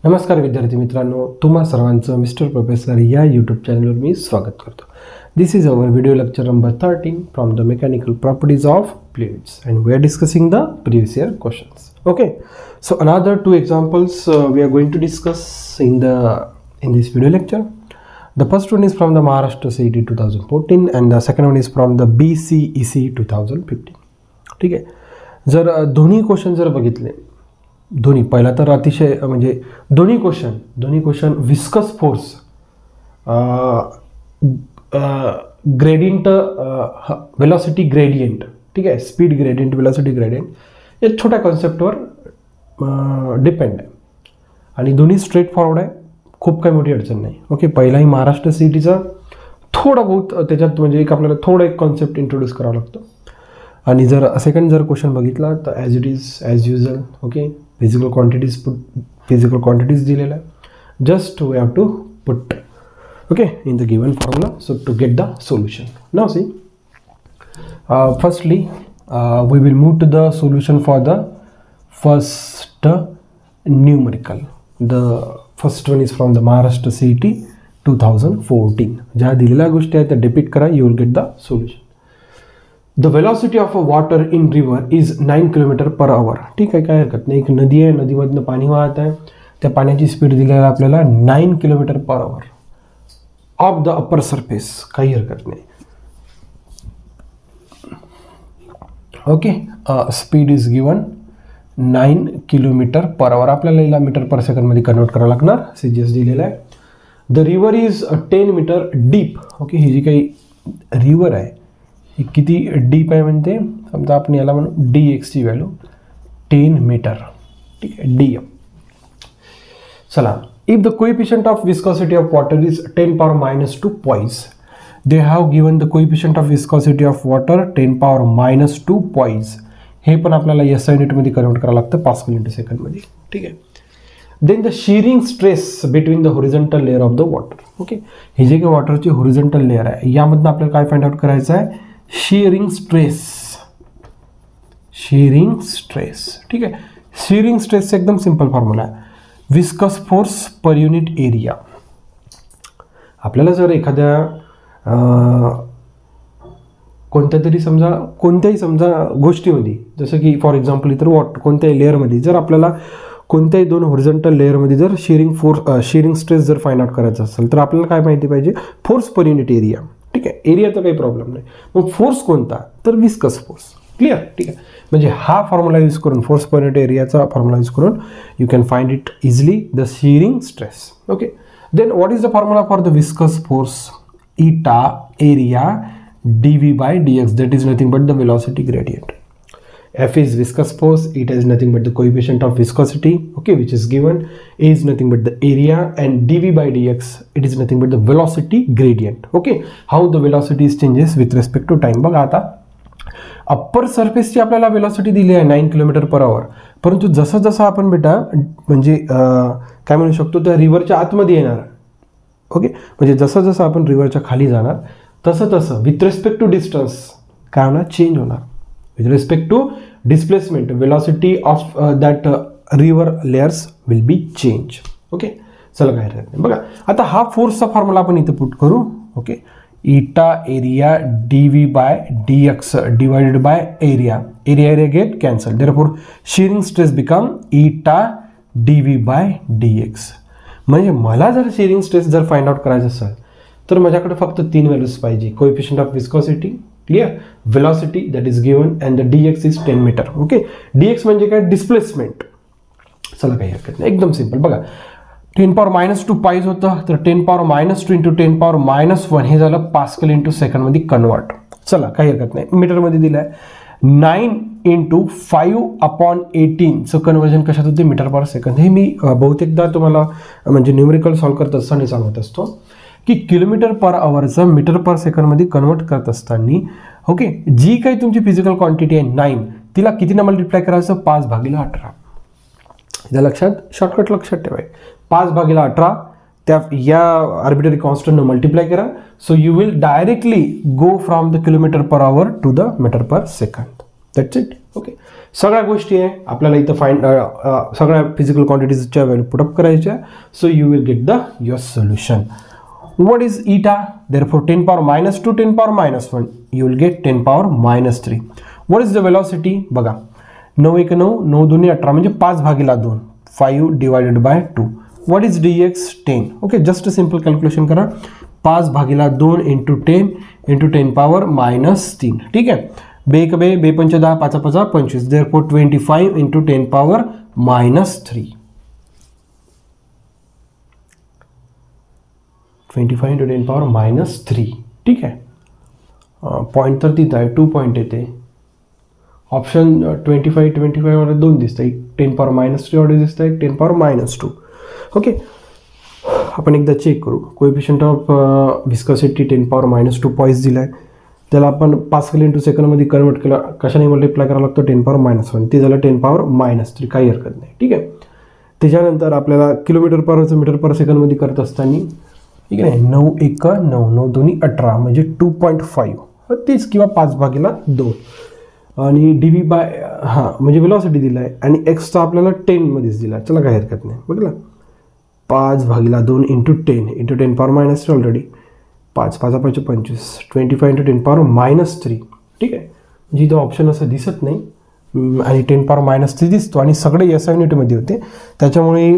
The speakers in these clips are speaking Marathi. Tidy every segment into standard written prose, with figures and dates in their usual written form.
नमस्कार विद्यार्थी मित्रांनो, तुम्हा सर्वांचं मिस्टर प्रोफेसर या यूट्यूब चॅनलवर मी स्वागत करतो. This is our video lecture number 13 from the mechanical properties of fluids and we are discussing the previous year questions. Okay, so another two examples we are going to discuss in this video lecture. The first one is from the Maharashtra CET 2014 and the second one is from the BCEC 2015. ठीक आहे. जर दोन्ही क्वेश्चन जर बघितले, दोन्ही पहिला तर अतिशय म्हणजे दोन्ही question viscous force gradient velocity gradient, ठीक आहे, स्पीड ग्रेडियंट वेलॉसिटी ग्रेडियंट या छोट्या कॉन्सेप्टवर डिपेंड आहे आणि दोन्ही स्ट्रेट फॉरवर्ड आहे, खूप काही मोठी अडचण नाही. ओके, पहिलाही महाराष्ट्र CETचा थोडा बहुत त्याच्यात म्हणजे एक आपल्याला थोडा एक कॉन्सेप्ट इंट्रोड्यूस करावा लागतो आणि जर सेकंड जर क्वेश्चन बघितला तर as it is as usual. Okay, physical quantities दिलेला आहे, just we have to put okay in the given formula so to get the solution. Now see, firstly we will move to the solution for the first numerical. The first one is from the Maharashtra CET 2014. ज्या दिलेल्या गोष्टी आहेत त्या डिपीट करा, you will get the solution. The velocity of a water in river is 9 km/h. ठीक आहे, काय हरकत नाही. एक नदी आहे, नदीमधनं पाणी वाहत आहे, त्या पाण्याची स्पीड दिलेली आहे आपल्याला 9 km/h of the upper surface, काही हरकत नाही. Okay, speed is given 9 km/h. आपल्याला याला मीटर पर सेकंडमध्ये कन्वर्ट करावं लागणार, CGS दिलेला आहे. The river is 10 metre deep. Okay, ही जी काही रिव्हर आहे ही किती डीप आहे म्हणते, समजा आपण याला म्हणू dx ची व्हॅल्यू 10 मीटर, ठीक आहे, dm. चला, if the coefficient of viscosity of water is 10⁻⁻² poise, they have given the coefficient of viscosity of water 10⁻⁻² poise. हे पण आपल्याला SI युनिटमध्ये कन्वर्ट करावं लागतं, पास्कल इंटू सेकंड मध्ये, ठीक आहे. Then the shearing stress between the horizontal layer of the water. Okay, हे जे काही वॉटरची हॉरिझॉन्टल लेअर आहे यामधनं आपल्याला काय फाइंड आउट करायचं आहे, शिअरिंग स्ट्रेस, ठीक आहे. शिअरिंग स्ट्रेसचा एकदम सिंपल फॉर्म्युला आहे, viscous force per unit area. आपल्याला जर एखाद्या कोणत्याही समजा गोष्टीमध्ये, जसं की फॉर एक्झाम्पल इतर कोणत्याही लेअरमध्ये जर आपल्याला कोणत्याही दोन हॉरिझॉन्टल लेअरमध्ये जर शिअरिंग स्ट्रेस जर फाइंड आउट करायचा असेल तर आपल्याला काय माहिती पाहिजे, फोर्स पर युनिट एरिया. ठीक आहे, एरियाचा काही प्रॉब्लेम नाही. मग फोर्स कोणता, तर विस्कस फोर्स. क्लिअर, ठीक आहे. म्हणजे हा फॉर्म्युला यूज करून, फोर्स पर युनिट एरियाचा फॉर्म्युला यूज करून you can find it easily the shearing stress. Okay, then what is the formula for the viscous force, eta area dv/dx, that is nothing but the velocity gradient. F is viscous force, eta is nothing but the coefficient of viscosity, okay, which is given. A is nothing but the area and dv/dx, it is nothing but the velocity gradient. Okay, how the velocity changes with respect to time. बघा आता अप्पर सरफेसची आपल्याला वेलॉसिटी दिली आहे 9 km/h, परंतु जसं जसं आपण बेटा म्हणजे काय म्हणू शकतो, त्या रिव्हरच्या आतमध्ये येणार. ओके, म्हणजे जसं जसं आपण रिव्हरच्या खाली जाणार तसं तसं विथ रिस्पेक्ट टू डिस्टन्स काय होणार, चेंज होणार. With respect to displacement velocity of that river layers will be change. Okay, चला काय हरकत नाही. बघा आता हा फोर्सचा फॉर्म्युला आपण इथे पुट करू. Okay, eta area dv/dx divided by area get cancel, therefore shearing stress become eta dv/dx. म्हणजे मला जर शिअरिंग स्ट्रेस जर फाइंड आउट करायचं असेल तर माझ्याकडे फक्त 3 व्हॅल्यूज पाहिजे, coefficient of viscosity, clear, velocity that is given and the dx is 10 meter. Okay, dx म्हणजे काय, डिस्प्लेसमेंट. चला काही हरकत नाही, एकदम सिंपल. बघा 10⁻² पाहिजे होतं, तर 10⁻² इंटू 10⁻1 हे झालं पास्कल इंटू सेकंड मध्ये कन्वर्ट. चला काही हरकत नाही, मीटरमध्ये दिलं आहे. 9 × 5/18 चं कन्वर्जन कशात होते, मीटर पर सेकंद. हे मी बहुतेकदा तुम्हाला म्हणजे न्यूमेरिकल सॉल्व करत असताना सांगत असतो की km/hचं मीटर पर सेकंडमध्ये कन्वर्ट करत असताना, ओके, जी काही तुमची फिजिकल क्वांटिटी आहे 9, तिला कितीनं मल्टिप्लाय करायचं, 5/18. या लक्षात, शॉर्टकट लक्षात ठेवाय, 5/18 त्या या आर्बिटरी कॉन्स्टंटनं मल्टिप्लाय करा. So you will directly go from the km/h to the meter per second. That's it. Okay, सगळ्या गोष्टी आहे आपल्याला इथं सगळ्या फिजिकल क्वांटिटीजच्या व्हॅल्यू पुटअप करायच्या. So you will get the your solution. What is eta? Therefore 10 power minus 2, 10 power minus 1. You will get 10 power minus 3. What is the velocity? बघा 9 1 9, 9 2 18 म्हणजे 5 भागिला 2, 5 divided by 2. What is dx? 10. Okay, just a simple calculation करा. 5 भागिला 2 into 10 into 10 power minus 3. ठीक आहे. बे 5 10, 5 5 25. Therefore 25 into 10 power minus 3. 25 into 10 power minus 3. ठीक आहे. पॉईंट तर तिथं आहे, 2 पॉईंट येते. ऑप्शन 25 मध्ये 2 दिसतं, एक 10 power minus 3 ऑर्डर दिसतं, एक 10 power minus 2. ओके, आपण एकदा चेक करू. Coefficient of viscosity 10 power minus 2 पॉईस दिला आहे. त्याला आपण पास्कल इंटू सेकंडमध्ये कन्वर्ट केला, कशाने मल्टिप्लाय करावं लागतं? 10 power minus 1. ते झालं 10 power minus 3. काही हरकत नाही. ठीक आहे. त्याच्यानंतर आपल्याला किलोमीटर पर मीटर पर सेकंडमध्ये करत असताना, ठीक आहे, 9 1 9, 9 2 18 म्हणजे 2.5 तेच, किंवा 5 भागिला 2. आणि डी बाय म्हणजे वेलॉसिटी दिला आहे आणि एक्सचा आपल्याला 10 मध्येच दिला आहे. चला काही हरकत नाही. बघला 5 भागिला 2 into 10 into 10 power minus 3 already 5 5 5 25, 25 into 10 power minus 3. ठीक आहे. म्हणजे इथं ऑप्शन असं दिसत नाही आणि 10 power minus 3 दिसतो आणि सगळे SI युनिटमध्ये होते. त्याच्यामुळे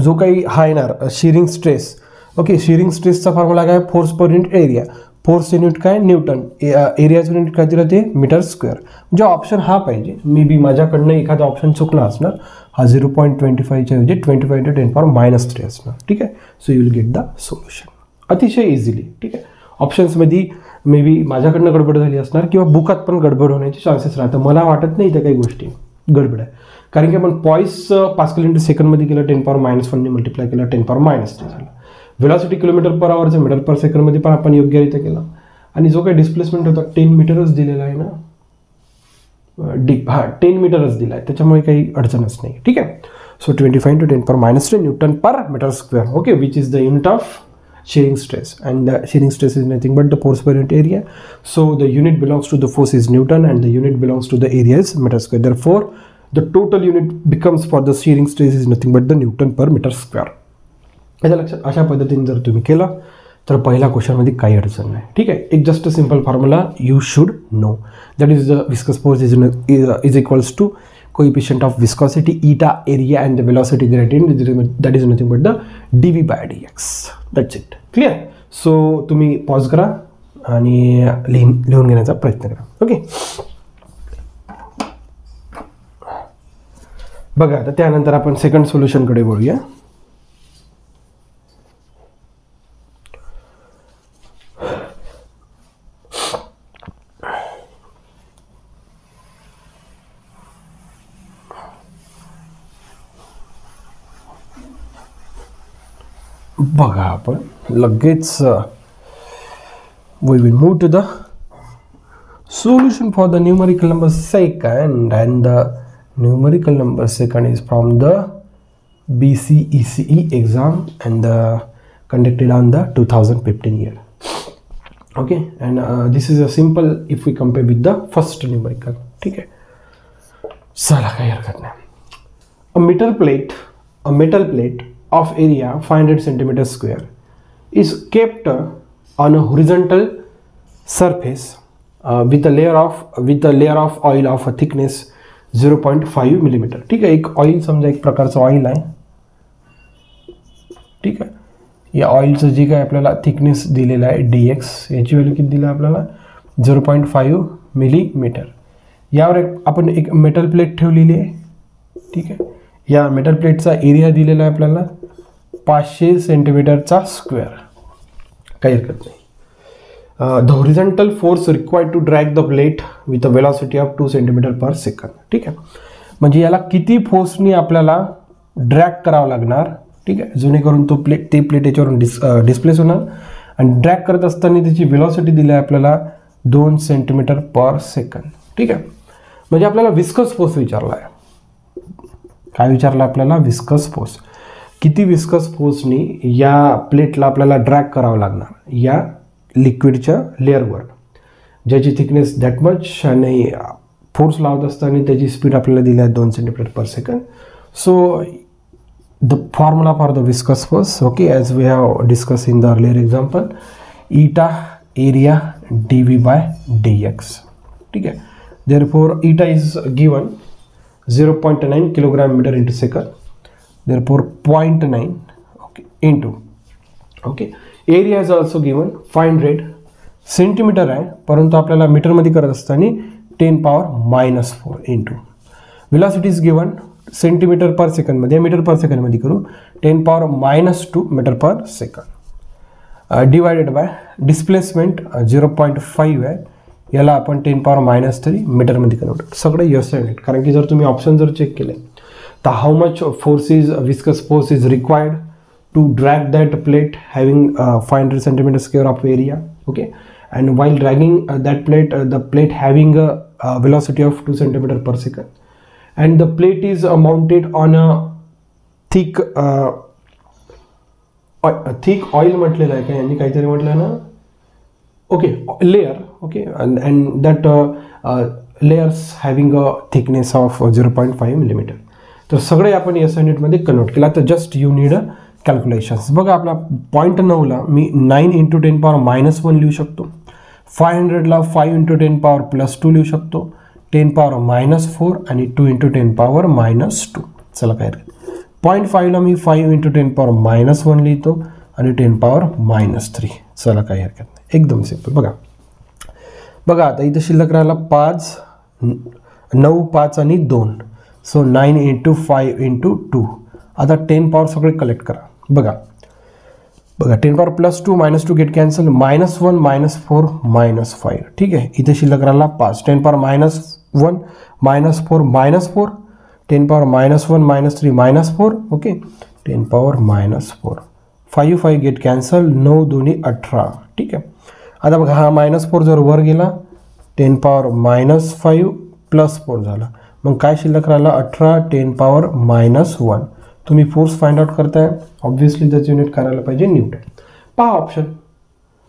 जो काही हा येणार शिअरिंग स्ट्रेस, ओके, शिअरिंग स्ट्रेसचा फॉर्म्युला काय? Force per unit area. Force unit काय? न्यूटन. एरियाचं युनिट काय दिलं ते? Metre square. म्हणजे ऑप्शन हा पाहिजे. मे बी माझ्याकडनं एखादा ऑप्शन चुकला असणार. हा 0.25च्या ऐवजी 25 into 10 power minus 3 असणार. ठीक आहे. So you will get the solution अतिशय इझिली. ठीक आहे. ऑप्शन्समध्ये मे बी माझ्याकडनं गडबड झाली असणार किंवा बुकात पण गडबड होण्याचे चान्सेस राहतात. मला वाटत नाही त्या काही गोष्टी गडबड आहे, कारण की आपण पॉईस पास्कल इंटू सेकंडमध्ये केलं, 10 power minus 1ने मल्टिप्लाय केलं, 10 power minus 3 झालं. वेलॉसिटी किलोमीटर पर आवरचं मीटर पर सेकंडमध्ये पण आपण योग्यरित्या केला. आणि जो काही डिस्प्लेसमेंट होता 10 मीटरच दिलेला आहे ना, 10 मीटरच दिला आहे, त्याच्यामुळे काही अडचणच नाही. ठीक आहे. So 25 into 10 power minus 3 newton per meter square. Okay, which is the unit of shearing stress, and the shearing stress is nothing but the force per unit area. So the unit belongs to the force is Newton and the unit belongs to the area is meter square. Therefore the total unit becomes for the shearing stress is nothing but the Newton per meter square. याच्या लक्षात अशा पद्धतीने जर तुम्ही केलं तर पहिल्या क्वेश्चनमध्ये काही अडचण नाही. ठीक आहे. एक just simple formula you should know, that is the viscous force is equals to coefficient of viscosity eta area and the velocity gradient, that is nothing but the dv by dx. That's it. Clear? So तुम्ही पॉज करा आणि लिहून घेण्याचा प्रयत्न करा. ओके, बघा आता त्यानंतर आपण सेकंड सोल्युशन कडे वळूया. बघा आपण लगेच we will move to the solution for the numerical number second, and the numerical number second is from the BCECE exam and conducted on the 2015 year. Okay, and this is a simple if we compare with the first numerical. ठीक है, चला काही हरकत नाही. A metal plate of area 500 centimeters square is kept on a horizontal surface with a layer of oil of a thickness 0.5 millimeter. ठीक आहे. एक ऑइल समजा एक प्रकारचं ऑइल आहे. ठीक आहे. या ऑइलचं जे काय आपल्याला थिकनेस दिलेला आहे dx, याची व्हॅल्यू किती दिली आपल्याला? 0.5 मिलीमीटर. यावर आपण एक मेटल प्लेट ठेवलेली आहे. ठीक आहे. या मेटल प्लेटचा एरिया दिलेला आहे आपल्याला 500 सेंटीमीटरचा स्क्वेअर. काही हरकत नाही. The horizontal force required to drag the plate with a velocity of 2 centimeter per second. ठीक आहे. म्हणजे याला किती फोर्सनी आपल्याला ड्रॅग करावं लागणार. ठीक आहे, जेणेकरून तो प्लेट याच्यावरून डिस्प्लेस होणार आणि ड्रॅग करत असताना त्याची वेलॉसिटी दिली आहे आपल्याला 2 सेंटीमीटर पर सेकंड. ठीक आहे. म्हणजे आपल्याला विस्कस फोर्स विचारला आहे. काय विचारलं आपल्याला? Viscous force. किती विस्कस फोर्सनी या प्लेटला आपल्याला ड्रॅग करावं लागणार या लिक्विडच्या लेअरवर, ज्याची थिकनेस दॅट मच आणि फोर्स लावत असताना त्याची स्पीड आपल्याला दिली आहे 2 centimeter per second. So the formula for the viscous force, okay, as we have discuss in the earlier example, eta area dv by dx. ठीक आहे. Therefore eta is given 0.9 kilogram meter into second. Therefore 0.9, okay, into, okay, area is also given 500 centimetre आहे, परंतु आपल्याला मीटरमध्ये करत असताना 10 power -4 into velocity is given centimetre per सेकंडमध्ये, मीटर पर सेकंडमध्ये करू 10 power -2 metre per second divided by displacement 0.5 आहे, याला आपण 10 power -3 मीटरमध्ये कन्वर्ट. सगळं यस युनिट, कारण की जर तुम्ही ऑप्शन जर चेक केले तर how much force is viscous force is required to drag that plate having 500 centimeter square of area, okay, and while dragging that plate, the plate having a velocity of 2 centimeter per second, and the plate is mounted on a thick oil म्हटलेलं आहे का यांनी काहीतरी म्हटलं ना, okay, layer, okay, and that layers having a thickness of 0.5 millimeter. तर सगळे आपण एस युनिटमध्ये कन्वर्ट केला. तर जस्ट यू नीड कॅल्क्युलेशन्स. बघा आपला 0.9ला मी 9 × 10 power -1 लिहू शकतो, 500ला 5 × 10 power +2 लिहू शकतो, 10 power -4 आणि 2 × 10 power -2. चला काय रे, 0.5ला मी 5 × 10 power -1 लिहितो आणि 10 power -3. चला काही हरकत नाही, एकदम सिम्पल. बघा आता इथं शिल्लक राहिला 5, 9, 5 आणि 2. सो 9 × 5 × 2. आता 10 power सगळे कलेक्ट करा. बघा 10 power +2 -2 गेट कॅन्सल, -1 -4 -5. ठीक आहे, इथे शिल्लक राहिला 5. 10 power -1 -4 -4, 10 power -1 -3 -4, okay, 10 power -4, 5 5 get cancel, 9 2 18. ठीक आहे. आता बघा हा -4 जर वर गेला 10 power -5 +4 झाला, मग काय शिल्लक राहिला 18, 10 power -1. तुम्ही फोर्स फाइंड आउट करताय, ऑब्व्हियसली त्याचं युनिट करायला पाहिजे न्यूटन. पहा ऑप्शन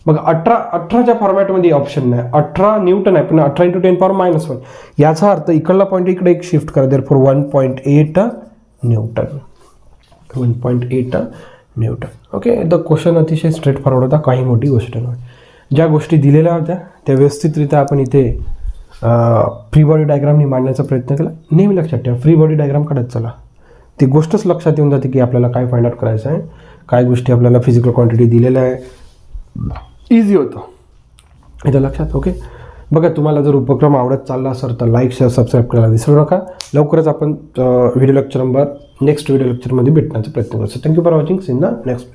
बघा, 18च्या फॉर्मॅटमध्ये ऑप्शन नाही, 18 न्यूटन आहे, पण 18 × 10 power -1. याचा अर्थ इकडला पॉईंट इकडे एक शिफ्ट करा, therefore 1.8 Newton, 1.8 Newton. Okay, the question अतिशय स्ट्रेट फॉरवर्ड होता, काही मोठी गोष्ट नव्हती. ज्या गोष्टी दिलेल्या होत्या त्या व्यवस्थितरित्या आपण इथे फ्री बॉडी डायग्रामनी मांडण्याचा प्रयत्न केला. नेहमी लक्षात ठेवा, फ्री बॉडी डायग्राम काढत चला, ती गोष्टच लक्षात येऊन जाते की आपल्याला काय फाइंड आउट करायचं आहे, काय गोष्टी आपल्याला फिजिकल क्वांटिटी दिलेल्या आहे, इझी होतं इथं लक्षात. ओके, बघा तुम्हाला जर उपक्रम आवडत चालला असेल तर लाईक शेअर सबस्क्राईब करायला विसरू नका. लवकरच आपण नेक्स्ट व्हिडिओ लेक्चरमध्ये भेटण्याचा प्रयत्न करू. Thank you for watching. In the next.